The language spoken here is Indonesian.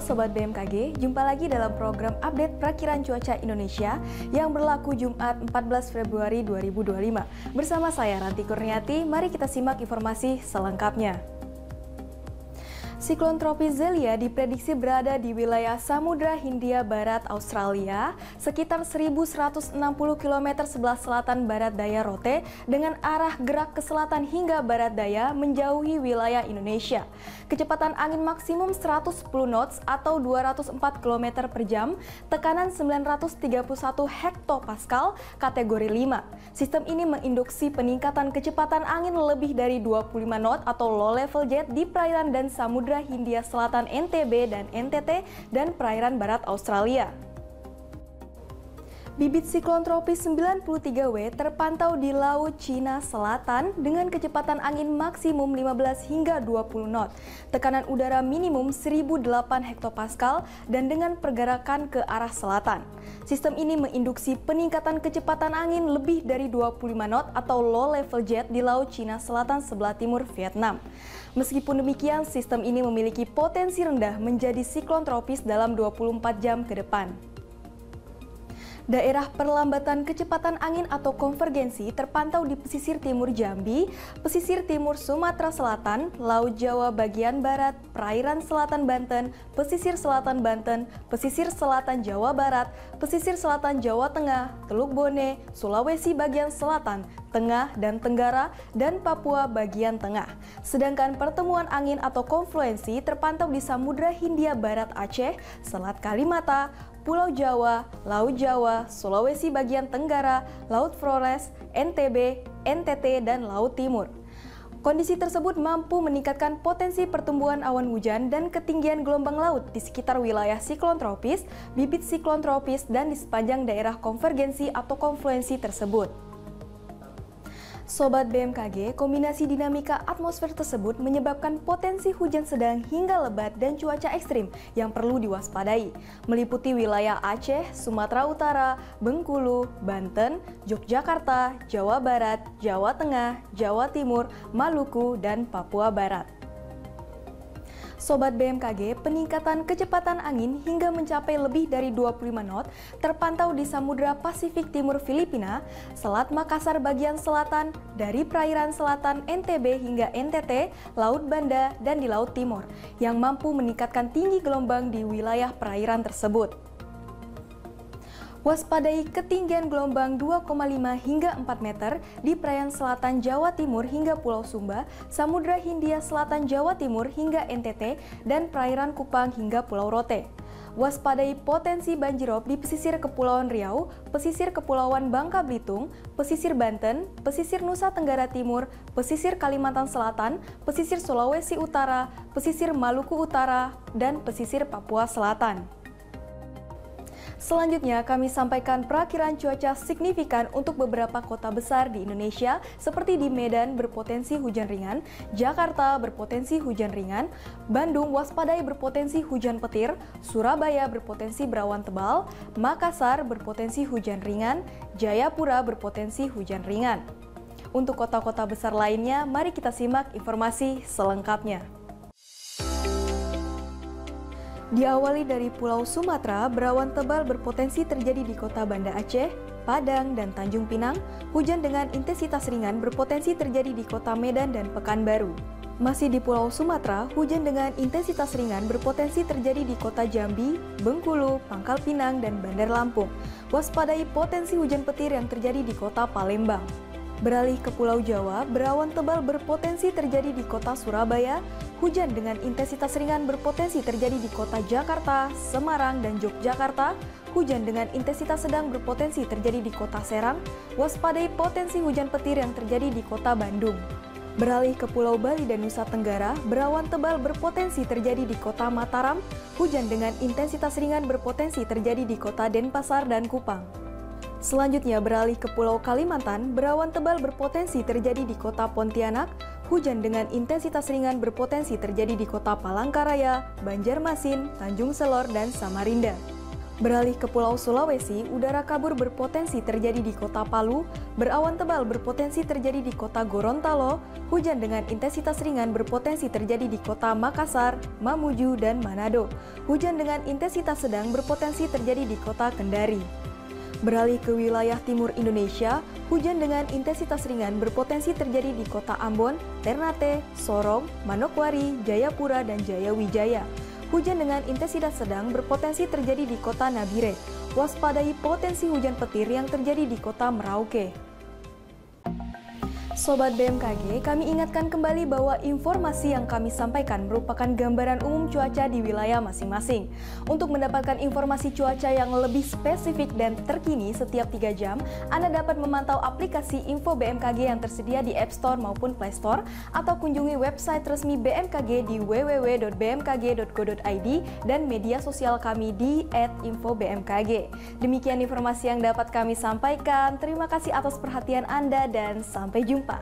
Sobat BMKG, jumpa lagi dalam program update perakiran cuaca Indonesia yang berlaku Jumat 14 Februari 2025. Bersama saya Ranti Kurniati, mari kita simak informasi selengkapnya. Siklon tropis Zelia diprediksi berada di wilayah Samudra Hindia Barat Australia sekitar 1.160 km sebelah selatan barat daya Rote dengan arah gerak ke selatan hingga barat daya menjauhi wilayah Indonesia. Kecepatan angin maksimum 110 knots atau 204 km per jam, tekanan 931 hektopascal kategori 5. Sistem ini menginduksi peningkatan kecepatan angin lebih dari 25 knot atau low level jet di perairan dan Samudra Hindia Selatan NTB dan NTT dan perairan barat Australia. Bibit siklon tropis 93W terpantau di Laut Cina Selatan dengan kecepatan angin maksimum 15 hingga 20 knot, tekanan udara minimum 1008 hektopascal dan dengan pergerakan ke arah selatan. Sistem ini menginduksi peningkatan kecepatan angin lebih dari 25 knot atau low level jet di Laut Cina Selatan sebelah timur Vietnam. Meskipun demikian, sistem ini memiliki potensi rendah menjadi siklon tropis dalam 24 jam ke depan. Daerah perlambatan kecepatan angin atau konvergensi terpantau di pesisir timur Jambi, pesisir timur Sumatera Selatan, Laut Jawa bagian barat, perairan selatan Banten, pesisir selatan Banten, pesisir selatan Jawa Barat, pesisir selatan Jawa Tengah, Teluk Bone, Sulawesi bagian selatan, Tengah dan Tenggara, dan Papua bagian tengah. Sedangkan pertemuan angin atau konfluensi terpantau di Samudra Hindia Barat Aceh, Selat Kalimata, Pulau Jawa, Laut Jawa, Sulawesi bagian Tenggara, Laut Flores, NTB, NTT, dan Laut Timur. Kondisi tersebut mampu meningkatkan potensi pertumbuhan awan hujan dan ketinggian gelombang laut di sekitar wilayah siklon tropis, bibit siklon tropis, dan di sepanjang daerah konvergensi atau konfluensi tersebut. Sobat BMKG, kombinasi dinamika atmosfer tersebut menyebabkan potensi hujan sedang hingga lebat dan cuaca ekstrim yang perlu diwaspadai, meliputi wilayah Aceh, Sumatera Utara, Bengkulu, Banten, Yogyakarta, Jawa Barat, Jawa Tengah, Jawa Timur, Maluku, dan Papua Barat. Sobat BMKG, peningkatan kecepatan angin hingga mencapai lebih dari 25 knot terpantau di Samudra Pasifik Timur Filipina, Selat Makassar bagian selatan, dari perairan selatan NTB hingga NTT, Laut Banda, dan di Laut Timur, yang mampu meningkatkan tinggi gelombang di wilayah perairan tersebut. Waspadai ketinggian gelombang 2,5 hingga 4 meter di perairan selatan Jawa Timur hingga Pulau Sumba, Samudra Hindia Selatan Jawa Timur hingga NTT, dan perairan Kupang hingga Pulau Rote. Waspadai potensi banjirop di pesisir Kepulauan Riau, pesisir Kepulauan Bangka Belitung, pesisir Banten, pesisir Nusa Tenggara Timur, pesisir Kalimantan Selatan, pesisir Sulawesi Utara, pesisir Maluku Utara, dan pesisir Papua Selatan. Selanjutnya, kami sampaikan perakiran cuaca signifikan untuk beberapa kota besar di Indonesia seperti di Medan berpotensi hujan ringan, Jakarta berpotensi hujan ringan, Bandung waspadai berpotensi hujan petir, Surabaya berpotensi berawan tebal, Makassar berpotensi hujan ringan, Jayapura berpotensi hujan ringan. Untuk kota-kota besar lainnya, mari kita simak informasi selengkapnya. Diawali dari Pulau Sumatera, berawan tebal berpotensi terjadi di kota Banda Aceh, Padang, dan Tanjung Pinang. Hujan dengan intensitas ringan berpotensi terjadi di kota Medan dan Pekanbaru. Masih di Pulau Sumatera, hujan dengan intensitas ringan berpotensi terjadi di kota Jambi, Bengkulu, Pangkal Pinang, dan Bandar Lampung. Waspadai potensi hujan petir yang terjadi di kota Palembang. Beralih ke Pulau Jawa, berawan tebal berpotensi terjadi di kota Surabaya. Hujan dengan intensitas ringan berpotensi terjadi di kota Jakarta, Semarang, dan Yogyakarta. Hujan dengan intensitas sedang berpotensi terjadi di kota Serang. Waspadai potensi hujan petir yang terjadi di kota Bandung. Beralih ke Pulau Bali dan Nusa Tenggara, berawan tebal berpotensi terjadi di kota Mataram. Hujan dengan intensitas ringan berpotensi terjadi di kota Denpasar dan Kupang. Selanjutnya beralih ke Pulau Kalimantan, berawan tebal berpotensi terjadi di kota Pontianak. Hujan dengan intensitas ringan berpotensi terjadi di kota Palangkaraya, Banjarmasin, Tanjung Selor, dan Samarinda. Beralih ke Pulau Sulawesi, udara kabur berpotensi terjadi di kota Palu, berawan tebal berpotensi terjadi di kota Gorontalo, hujan dengan intensitas ringan berpotensi terjadi di kota Makassar, Mamuju, dan Manado. Hujan dengan intensitas sedang berpotensi terjadi di kota Kendari. Beralih ke wilayah timur Indonesia, hujan dengan intensitas ringan berpotensi terjadi di kota Ambon, Ternate, Sorong, Manokwari, Jayapura, dan Jayawijaya. Hujan dengan intensitas sedang berpotensi terjadi di kota Nabire. Waspadai potensi hujan petir yang terjadi di kota Merauke. Sobat BMKG, kami ingatkan kembali bahwa informasi yang kami sampaikan merupakan gambaran umum cuaca di wilayah masing-masing. Untuk mendapatkan informasi cuaca yang lebih spesifik dan terkini setiap 3 jam, Anda dapat memantau aplikasi Info BMKG yang tersedia di App Store maupun Play Store, atau kunjungi website resmi BMKG di www.bmkg.go.id dan media sosial kami di @infobmkg. Demikian informasi yang dapat kami sampaikan. Terima kasih atas perhatian Anda dan sampai jumpa.